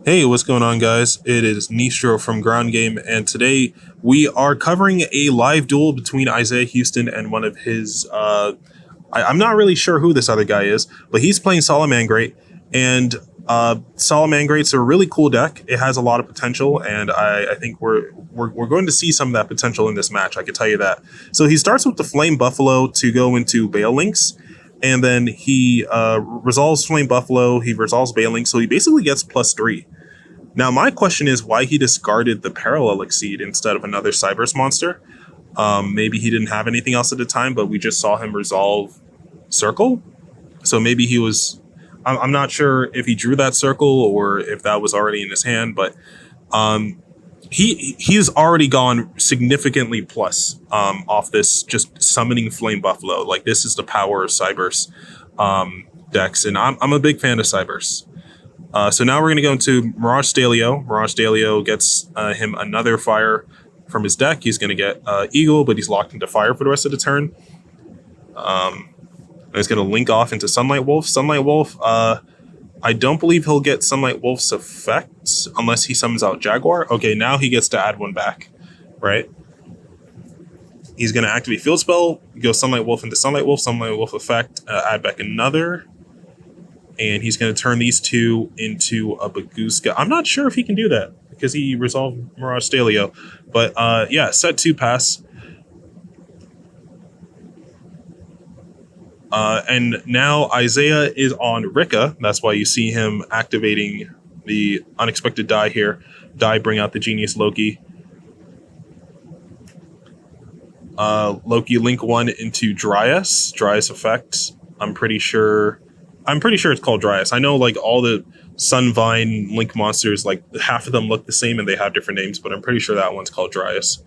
Hey, what's going on, guys? It is Nistro from Ground Game, and today we are covering a live duel between Isaiah Houston and one of his. I'm not really sure who this other guy is, but he's playing Salamangreat, and Salamangreat's a really cool deck. It has a lot of potential, and I think we're going to see some of that potential in this match. I can tell you that. So he starts with the Flame Buffalo to go into Bale Links, and then he resolves Flame Buffalo. He resolves Bale Links, so he basically gets +3. Now, my question is why he discarded the Parallel Exceed instead of another Cyberse monster. Maybe he didn't have anything else at the time, but we just saw him resolve Circle. So maybe he was. I'm not sure if he drew that Circle or if that was already in his hand, but um, he's already gone significantly plus off this just summoning Flame Buffalo. Like, this is the power of Cyberse decks, and I'm a big fan of Cyberse. So now we're going to go into Mirage Stalio. Mirage Stalio gets him another fire from his deck. He's going to get Eagle, but he's locked into fire for the rest of the turn. And he's going to link off into Sunlight Wolf. Sunlight Wolf, I don't believe he'll get Sunlight Wolf's effect unless he summons out Jaguar. Okay, now he gets to add one back, right? He's going to activate Field Spell, go Sunlight Wolf into Sunlight Wolf effect, add back another. And he's going to turn these two into a Baguska. I'm not sure if he can do that because he resolved Mirage Stalio. But yeah, set 2 pass. And now Isaiah is on Rikka. That's why you see him activating the unexpected die here. Die, bring out the Genius Loki. Loki link 1 into Dryas. Dryas effect. I'm pretty sure it's called Dryas. I know, like, all the Sunvine Link monsters, like, half of them look the same and they have different names, but I'm pretty sure that one's called Dryas.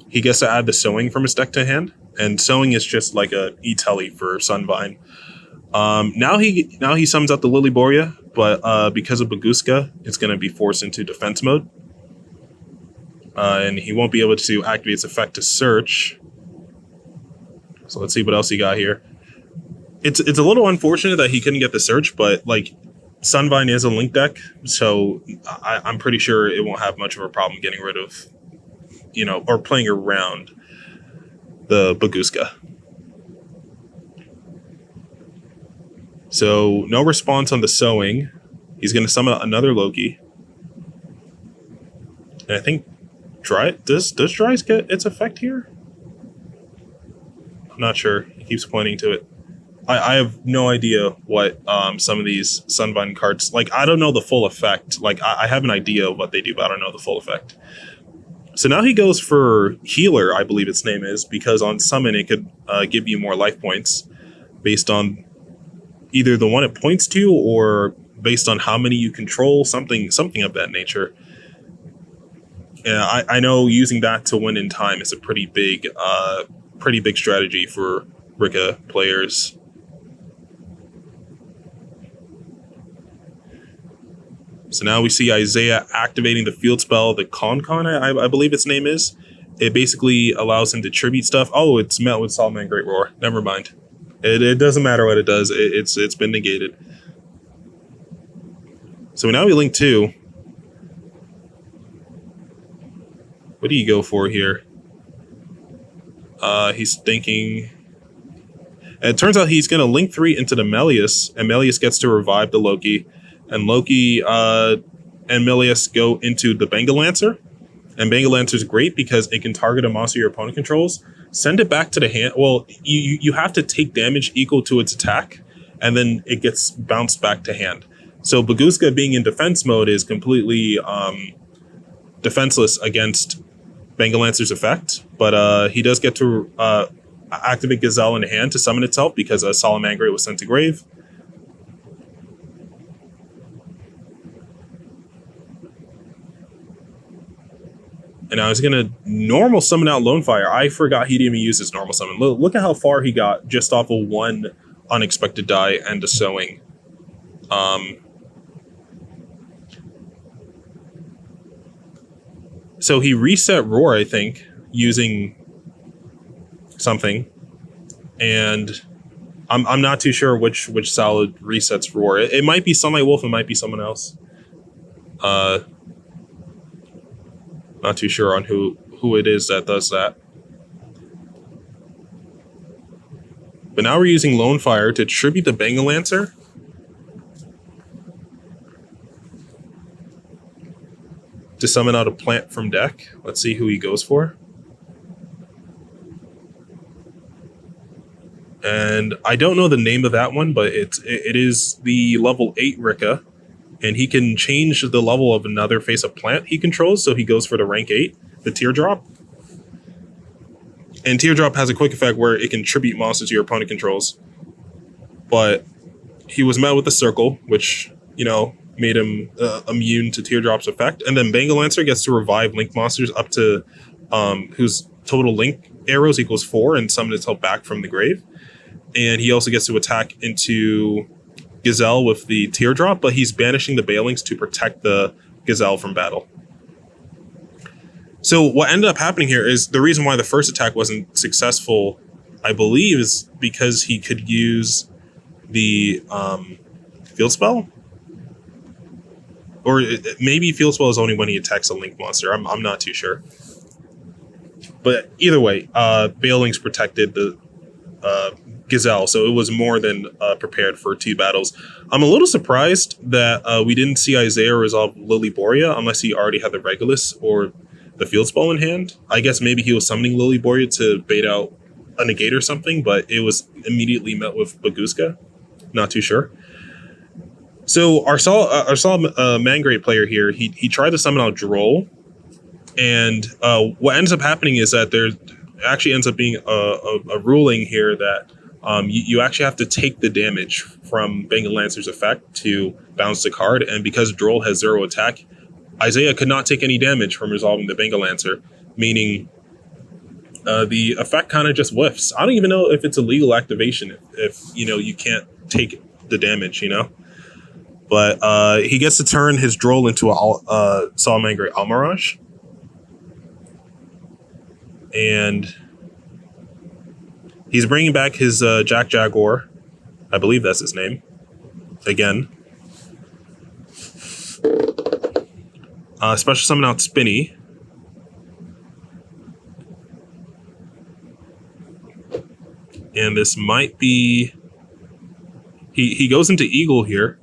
He gets to add the Sowing from his deck to hand, and Sowing is just like a E-Telly for Sunvine. Now he summons out the Lilyboria, but because of Baguska, it's going to be forced into defense mode. And he won't be able to activate its effect to search. So let's see what else he got here. It's a little unfortunate that he couldn't get the search, but, like, Sunvine is a link deck, so I'm pretty sure it won't have much of a problem getting rid of, or playing around the Baguska. So no response on the Sowing. He's going to summon another Loki. And I think does Dryas get its effect here? I'm not sure. He keeps pointing to it. I have no idea what some of these Sunvine cards, like, I don't know the full effect. Like, I have an idea of what they do, but I don't know the full effect. So now he goes for Healer, I believe its name is, because on Summon it could give you more life points based on either the one it points to or based on how many you control, something of that nature. Yeah, I know using that to win in time is a pretty big strategy for Rikka players. So now we see Isaiah activating the field spell, the Con, I believe its name is. It basically allows him to tribute stuff. Oh, it's met with Salamangreat Roar. Never mind. It doesn't matter what it does. It's been negated. So now we link 2. What do you go for here? He's thinking. And it turns out he's going to link 3 into the Melius, and Melius gets to revive the Loki. And Loki and Melius go into the Bengal Lancer. And Bengal Lancer is great because it can target a monster your opponent controls. Send it back to the hand. Well, you have to take damage equal to its attack, and then it gets bounced back to hand. So Baguska being in defense mode is completely defenseless against Bengal Lancer's effect. But he does get to activate Gazelle in hand to summon itself because Salamangreat was sent to grave. And now he's going to normal summon out Lone Fire. I forgot he didn't even use his normal summon. Look at how far he got just off of one unexpected die and a Sowing. So he reset Roar, I think, using something. And I'm not too sure which solid resets Roar. It might be Sunlight Wolf, it might be someone else. Uh, not too sure on who it is that does that. But now we're using Lone Fire to tribute the Bengal Lancer. To summon out a plant from deck. Let's see who he goes for. And I don't know the name of that one, but it is the level 8 Rikka. And he can change the level of another face-up plant he controls, so he goes for the rank 8, the Teardrop. And Teardrop has a quick effect where it can tribute monsters your opponent controls. But he was met with the Circle, which, you know, made him immune to Teardrop's effect. And then Bengal Lancer gets to revive Link monsters up to whose total Link arrows equals 4 and summon itself back from the grave. And he also gets to attack into Gazelle with the Teardrop, but he's banishing the Balings to protect the Gazelle from battle. So what ended up happening here is the reason why the first attack wasn't successful, I believe, is because he could use the Field Spell? Or maybe Field Spell is only when he attacks a Link monster. I'm not too sure. But either way, Balings protected the Gazelle, so it was more than prepared for 2 battles. I'm a little surprised that we didn't see Isaiah resolve Lilyboria unless he already had the Regulus or the Field Spell in hand. I guess maybe he was summoning Lilyboria to bait out a negate or something, but it was immediately met with Baguska. Not too sure. So our Salamangreat player here, he tried to summon out Duel, and what ends up happening is that there actually ends up being a ruling here that you actually have to take the damage from Bengal Lancer's effect to bounce the card, and because Duel has 0 attack, Isaiah could not take any damage from resolving the Bengal Lancer, meaning the effect kind of just whiffs. I don't even know if it's a legal activation if you know you can't take the damage, you know. But he gets to turn his Duel into a Salamangreat Almirage. And he's bringing back his Jack Jaguar. I believe that's his name. Again. Special summon out Spinny. And this might be... He goes into Eagle here.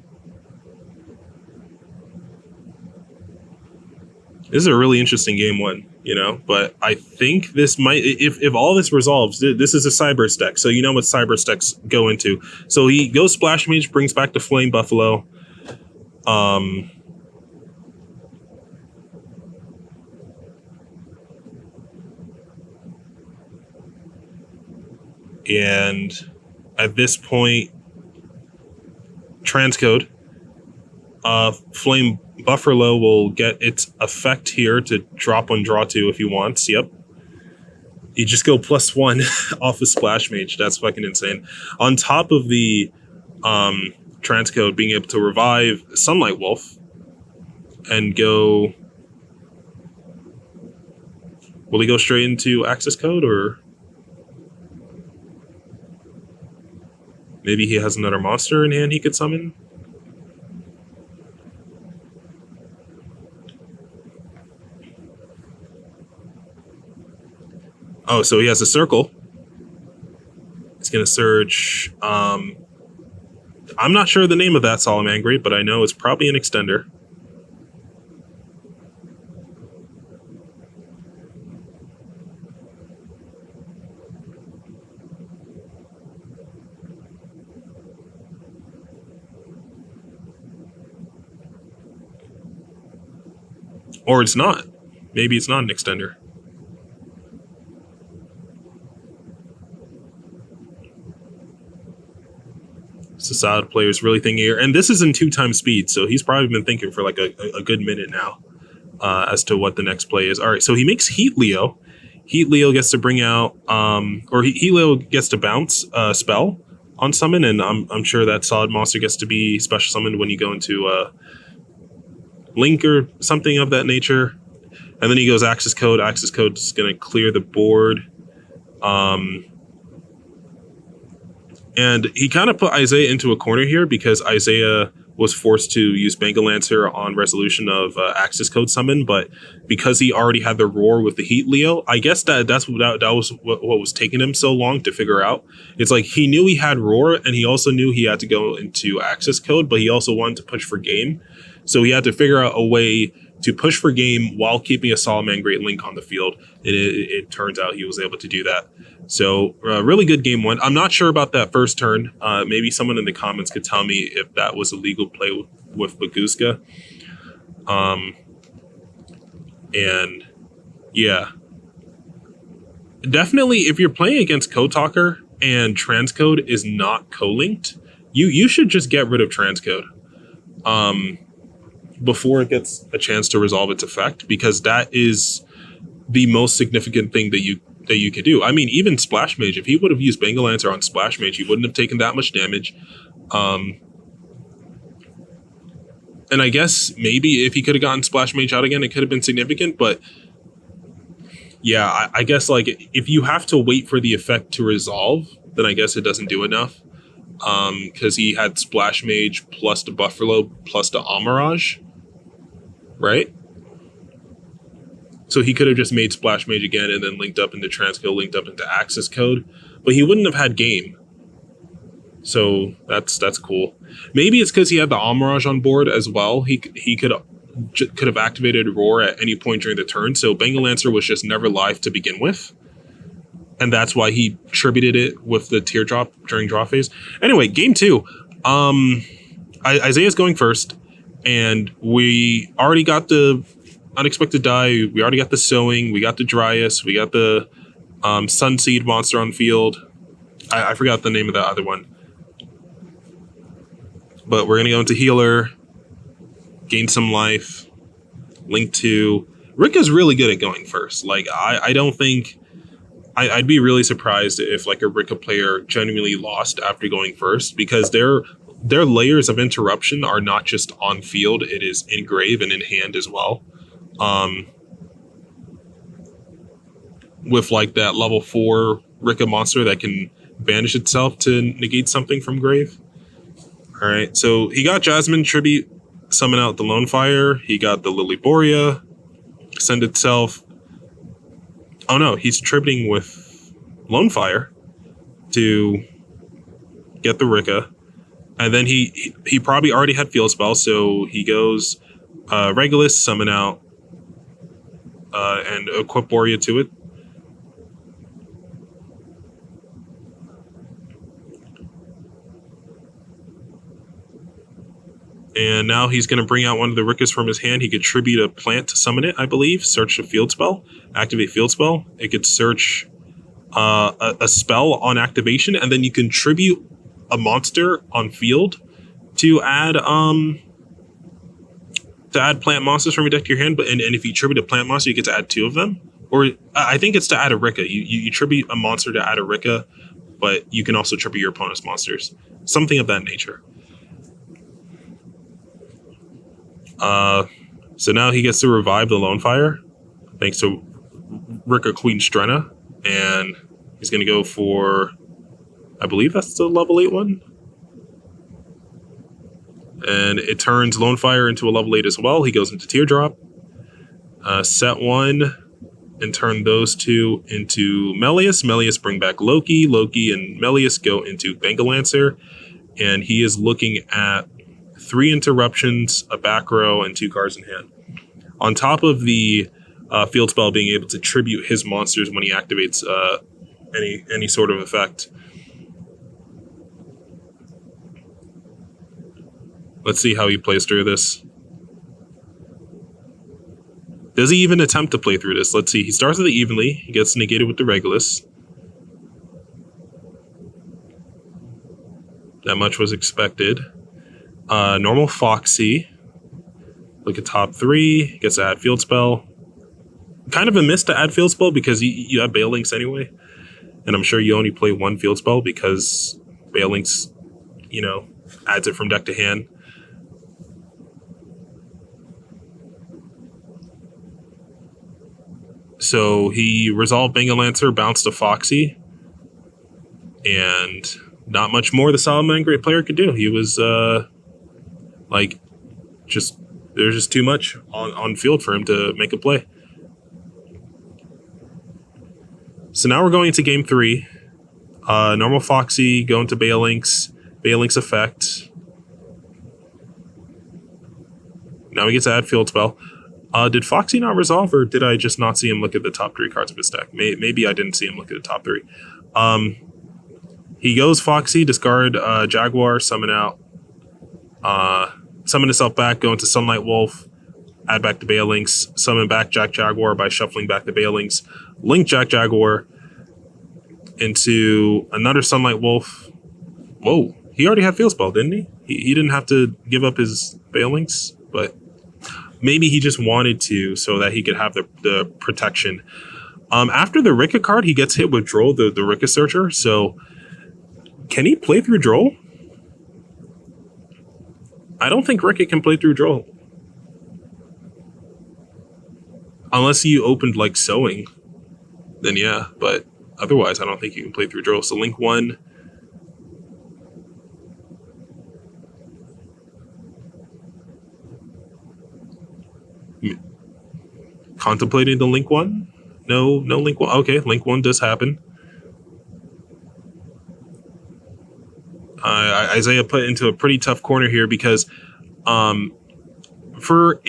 This is a really interesting game 1, you know, but I think this might, if all this resolves, this is a Cyberse deck, so you know what Cyberse decks go into. So he goes Splash Mage, brings back the Flame Buffalo. And at this point, Transcode, Flame Buffalo will get its effect here to drop on draw 2 if he wants. Yep. You just go +1 off of Splash Mage. That's fucking insane. On top of the Transcode being able to revive Sunlight Wolf and go... Will he go straight into Access Code, or... Maybe he has another monster in hand he could summon? Oh, so he has a Circle. He's going to search. I'm not sure the name of that Salamangreat, but I know it's probably an extender. Or it's not. Maybe it's not an extender. Society players really thinking here, and this is in 2x speed, so he's probably been thinking for like a good minute now as to what the next play is. All right, so he makes Heat Leo. Heat Leo gets to bring out, Heat Leo gets to bounce spell on summon, and I'm sure that solid monster gets to be special summoned when you go into Link or something of that nature. And then he goes Access Code. Access Code is going to clear the board. And he kind of put Isaiah into a corner here because Isaiah was forced to use Bengal Lancer on resolution of Axis Code Summon, but because he already had the Roar with the Heat Leo, I guess that was what was taking him so long to figure out. It's like he knew he had Roar, and he also knew he had to go into Axis Code, but he also wanted to push for game. So he had to figure out a way to push for game while keeping a Salamangreat Link on the field. It turns out he was able to do that. So really good game one. I'm not sure about that first turn. Maybe someone in the comments could tell me if that was a legal play with Baguska. And yeah, definitely if you're playing against Code Talker and transcode is not co-linked, you should just get rid of transcode before it gets a chance to resolve its effect, because that is the most significant thing that you could do. I mean, even Splash Mage, if he would have used Bengal Lancer on Splash Mage, he wouldn't have taken that much damage. And I guess maybe if he could have gotten Splash Mage out again, it could have been significant. But yeah, I guess like if you have to wait for the effect to resolve, then I guess it doesn't do enough. Because he had Splash Mage plus the Buffalo plus the Amarage, right? So he could have just made Splash Mage again and then linked up into Transcode, linked up into Access Code, but he wouldn't have had game. So that's cool. Maybe it's because he had the Amarage on board as well. He could have activated Roar at any point during the turn. So Bengal Lancer was just never live to begin with, and that's why he tributed it with the Teardrop during draw phase. Anyway, game two. Isaiah's going first, and we already got the Unexpected Die, we already got the Sowing, we got the Dryas, we got the Sunseed monster on field. I forgot the name of that other one. But we're going to go into Healer, gain some life, Link 2. Rikka's really good at going first. Like, I don't think... I'd be really surprised if like a Rikka player genuinely lost after going first, because their layers of interruption are not just on field, it is in grave and in hand as well. With like that level 4 Rikka monster that can banish itself to negate something from grave. All right, so he got Jasmine Tribute, summon out the Lone Fire. He got the Lily Borea, send itself. Oh no, he's tributing with Lone Fire to get the Rikka. And then he probably already had Field Spell, so he goes Regulus, summon out, and equip Borea to it. And now he's going to bring out one of the Rikkas from his hand. He could tribute a plant to summon it, I believe. Search a field spell. Activate field spell. It could search a spell on activation, and then you can tribute a monster on field to add plant monsters from your deck to your hand. But and if you tribute a plant monster, you get to add 2 of them. Or I think it's to add a Rikka. You tribute a monster to add a Rikka, but you can also tribute your opponent's monsters. Something of that nature. So now he gets to revive the Lone Fire, thanks to Rikka Queen Strenna, and he's going to go for, I believe that's the level 8 one. And it turns Lone Fire into a level 8 as well. He goes into Teardrop, set 1, and turn those 2 into Melius. Melius bring back Loki. Loki and Melius go into Bengal Lancer, and he is looking at 3 interruptions, a back row, and 2 cards in hand. On top of the field spell being able to tribute his monsters when he activates any sort of effect. Let's see how he plays through this. Does he even attempt to play through this? Let's see. He starts with it evenly. He gets negated with the Regulus. That much was expected. Normal Foxy. Look at top 3. Gets to add field spell. Kind of a miss to add field spell because you have Bale Links anyway. And I'm sure you only play 1 field spell because Bale Links, adds it from deck to hand. So he resolved Bengal Lancer, bounced to Foxy. And not much more the Salamangreat player could do. He was Like, there's just too much on field for him to make a play. So now we're going into game 3. Normal Foxy going to Balinks. Balinks effect. Now he gets to add field spell. Did Foxy not resolve, or did I just not see him look at the top 3 cards of his deck? Maybe I didn't see him look at the top 3. He goes Foxy, discard Jaguar, summon out. Summon himself back, go into Sunlight Wolf, add back the Balinks, summon back Jack Jaguar by shuffling back the Balinks, link Jack Jaguar into another Sunlight Wolf. Whoa, he already had field spell, didn't he? He didn't have to give up his Balinks, but maybe he just wanted to so that he could have the protection. After the Rikka card, he gets hit with Droll, the Rikka Searcher, so can he play through Droll? I don't think Rikka can play through Droll. Unless you opened like Sowing, then yeah, but otherwise I don't think you can play through Droll. So link 1. Contemplating the link 1? No link 1. Okay, link 1 does happen. Isaiah put into a pretty tough corner here because for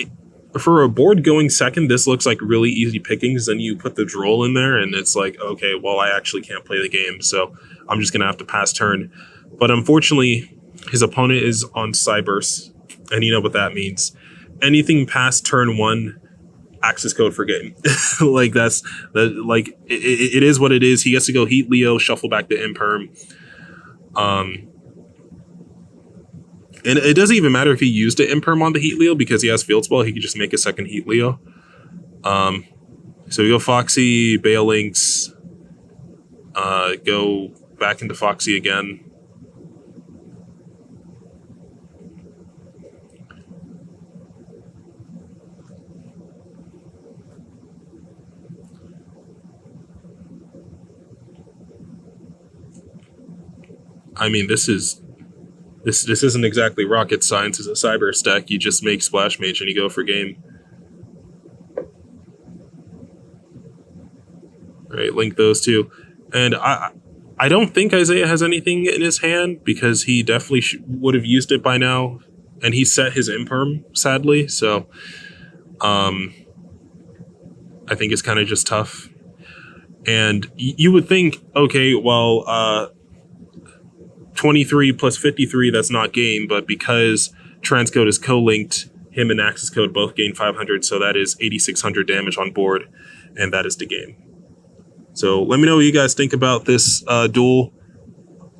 a board going second, this looks like really easy pickings. Then you put the Droll in there and it's like, okay, well, I actually can't play the game, so I'm just going to have to pass turn. But unfortunately, his opponent is on Cyburst, and you know what that means. Anything past turn 1, access code for game. Like it is what it is. He gets to go Heat Leo, shuffle back the Imperm. And it doesn't even matter if he used an Imperm on the Heat Leo because he has field spell. He could just make a second Heat Leo. So we go Foxy, Balinks, go back into Foxy again. I mean, this isn't exactly rocket science. It's a cyber stack. You just make Splash Mage and you go for game. All right, link those two. And I don't think Isaiah has anything in his hand because he definitely would have used it by now. And he set his Imperm, sadly. So I think it's kind of just tough. And you would think, okay, well, 23 plus 53, that's not game, but because transcode is co-linked, him and access code both gain 500, so that is 8,600 damage on board, and that is the game. So let me know what you guys think about this duel,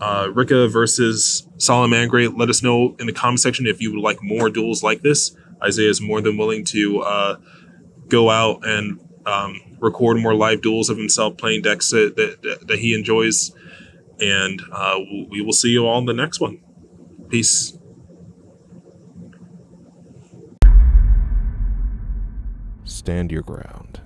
Rikka versus Salamangreat. Let us know in the comment section if you would like more duels like this. Isaiah is more than willing to go out and record more live duels of himself playing decks that he enjoys. And we will see you all in the next one. Peace. Stand your ground.